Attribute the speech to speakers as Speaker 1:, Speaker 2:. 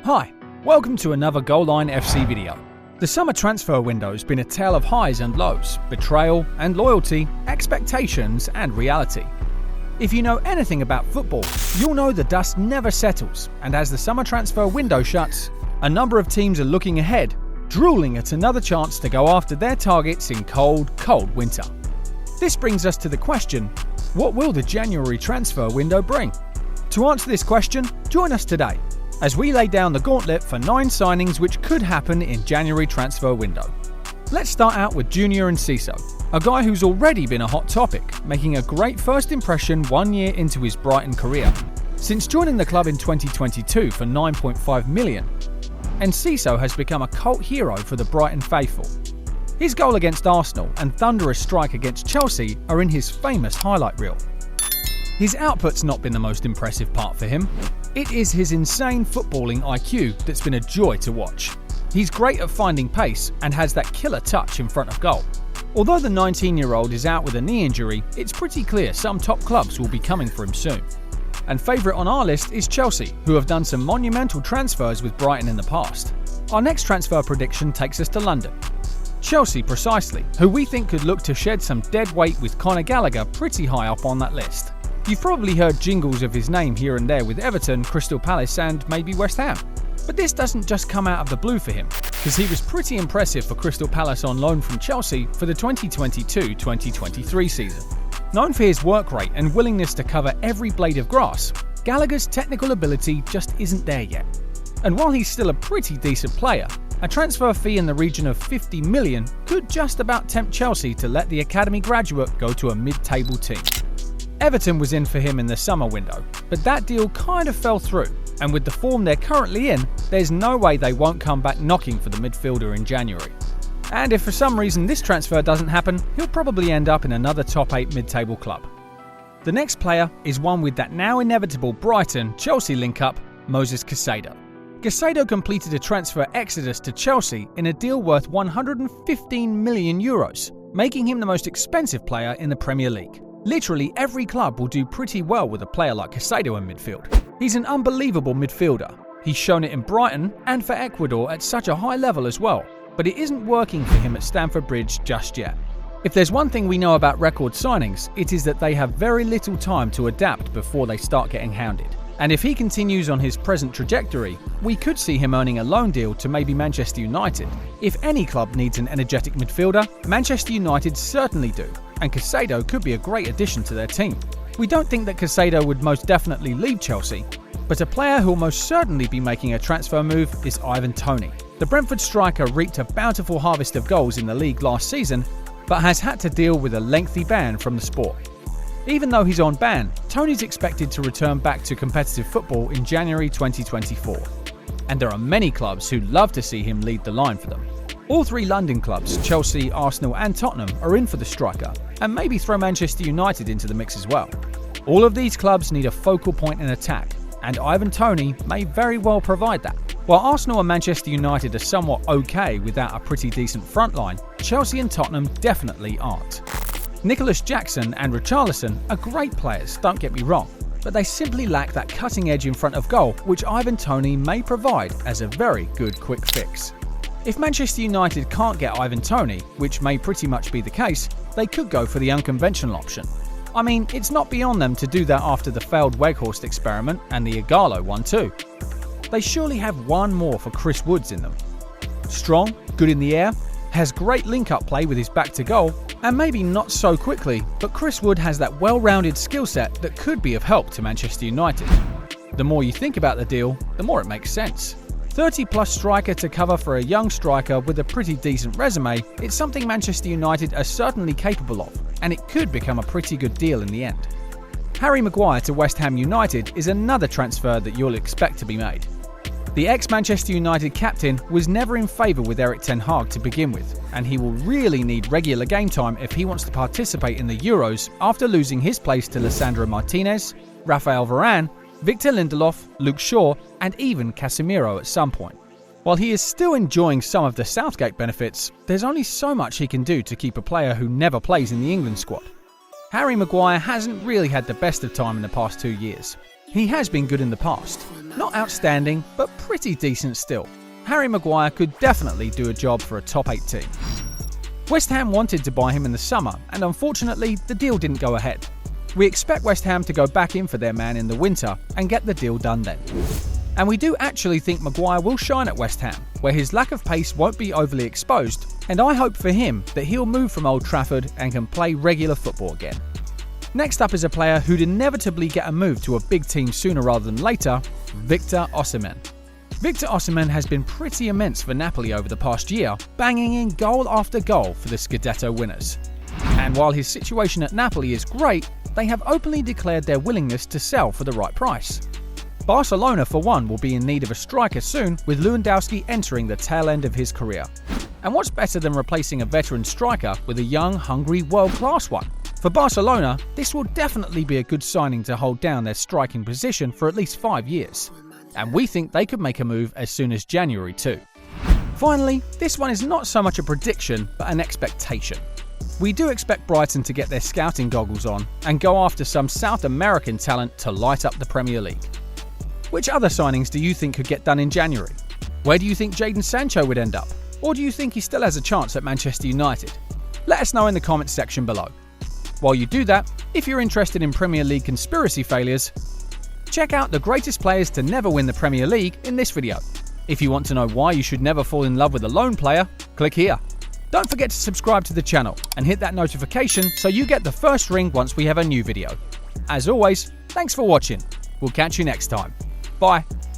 Speaker 1: Hi, welcome to another GoalLine FC video. The summer transfer window has been a tale of highs and lows, betrayal and loyalty, expectations and reality. If you know anything about football, you'll know the dust never settles, and as the summer transfer window shuts, a number of teams are looking ahead, drooling at another chance to go after their targets in cold winter. This brings us to the question, what will the January transfer window bring? To answer this question, join us today as we lay down the gauntlet for 9 signings which could happen in January transfer window. Let's start out with Junior Enciso, a guy who's already been a hot topic, making a great first impression 1 year into his Brighton career. Since joining the club in 2022 for 9.5 million, Enciso has become a cult hero for the Brighton faithful. His goal against Arsenal and thunderous strike against Chelsea are in his famous highlight reel. His output's not been the most impressive part for him. It is his insane footballing IQ that's been a joy to watch. He's great at finding pace and has that killer touch in front of goal. Although the 19-year-old is out with a knee injury, it's pretty clear some top clubs will be coming for him soon. And favourite on our list is Chelsea, who have done some monumental transfers with Brighton in the past. Our next transfer prediction takes us to London. Chelsea precisely, who we think could look to shed some dead weight with Conor Gallagher pretty high up on that list. You've probably heard jingles of his name here and there with Everton, Crystal Palace and maybe West Ham. But this doesn't just come out of the blue for him, because he was pretty impressive for Crystal Palace on loan from Chelsea for the 2022-2023 season. Known for his work rate and willingness to cover every blade of grass, Gallagher's technical ability just isn't there yet. And while he's still a pretty decent player, a transfer fee in the region of 50 million could just about tempt Chelsea to let the academy graduate go to a mid-table team. Everton was in for him in the summer window, but that deal kind of fell through, and with the form they're currently in, there's no way they won't come back knocking for the midfielder in January. And if for some reason this transfer doesn't happen, he'll probably end up in another top 8 mid-table club. The next player is one with that now inevitable Brighton-Chelsea link-up, Moses Caicedo. Caicedo completed a transfer exodus to Chelsea in a deal worth 115 million euros, making him the most expensive player in the Premier League. Literally every club will do pretty well with a player like Caicedo in midfield. He's an unbelievable midfielder. He's shown it in Brighton and for Ecuador at such a high level as well, but it isn't working for him at Stamford Bridge just yet. If there's one thing we know about record signings, it is that they have very little time to adapt before they start getting hounded. And if he continues on his present trajectory, we could see him earning a loan deal to maybe Manchester United. If any club needs an energetic midfielder, Manchester United certainly do, and Caicedo could be a great addition to their team. We don't think that Caicedo would most definitely leave Chelsea, but a player who'll most certainly be making a transfer move is Ivan Toney. The Brentford striker reaped a bountiful harvest of goals in the league last season, but has had to deal with a lengthy ban from the sport. Even though he's on ban, Toney's expected to return back to competitive football in January 2024. And there are many clubs who'd love to see him lead the line for them. All 3 London clubs, Chelsea, Arsenal and Tottenham, are in for the striker, and maybe throw Manchester United into the mix as well. All of these clubs need a focal point in attack, and Ivan Toney may very well provide that. While Arsenal and Manchester United are somewhat okay without a pretty decent front line, Chelsea and Tottenham definitely aren't. Nicholas Jackson and Richarlison are great players, don't get me wrong, but they simply lack that cutting edge in front of goal which Ivan Toney may provide as a very good quick fix. If Manchester United can't get Ivan Toney, which may pretty much be the case, they could go for the unconventional option. I mean, it's not beyond them to do that after the failed Weghorst experiment and the Ighalo one too. They surely have one more for Chris Woods in them. Strong, good in the air, has great link-up play with his back to goal, and maybe not so quickly, but Chris Wood has that well-rounded skill set that could be of help to Manchester United. The more you think about the deal, the more it makes sense. 30-plus striker to cover for a young striker with a pretty decent resume, it's something Manchester United are certainly capable of, and it could become a pretty good deal in the end. Harry Maguire to West Ham United is another transfer that you'll expect to be made. The ex-Manchester United captain was never in favour with Erik ten Hag to begin with, and he will really need regular game time if he wants to participate in the Euros after losing his place to Lisandro Martinez, Rafael Varane, Victor Lindelof, Luke Shaw and even Casemiro at some point. While he is still enjoying some of the Southgate benefits, there's only so much he can do to keep a player who never plays in the England squad. Harry Maguire hasn't really had the best of time in the past 2 years. He has been good in the past. Not outstanding, but pretty decent still. Harry Maguire could definitely do a job for a top 8 team. West Ham wanted to buy him in the summer, and unfortunately the deal didn't go ahead. We expect West Ham to go back in for their man in the winter and get the deal done then. And we do actually think Maguire will shine at West Ham, where his lack of pace won't be overly exposed, and I hope for him that he'll move from Old Trafford and can play regular football again. Next up is a player who'd inevitably get a move to a big team sooner rather than later, Victor Osimhen. Victor Osimhen has been pretty immense for Napoli over the past year, banging in goal after goal for the Scudetto winners. And while his situation at Napoli is great, they have openly declared their willingness to sell for the right price. Barcelona, for one, will be in need of a striker soon, with Lewandowski entering the tail end of his career. And what's better than replacing a veteran striker with a young, hungry, world-class one? For Barcelona, this will definitely be a good signing to hold down their striking position for at least 5 years. And we think they could make a move as soon as January too. Finally, this one is not so much a prediction, but an expectation. We do expect Brighton to get their scouting goggles on and go after some South American talent to light up the Premier League. Which other signings do you think could get done in January? Where do you think Jadon Sancho would end up? Or do you think he still has a chance at Manchester United? Let us know in the comments section below. While you do that, if you're interested in Premier League conspiracy failures, check out the greatest players to never win the Premier League in this video. If you want to know why you should never fall in love with a lone player, click here. Don't forget to subscribe to the channel and hit that notification so you get the first ring once we have a new video. As always, thanks for watching. We'll catch you next time. Bye.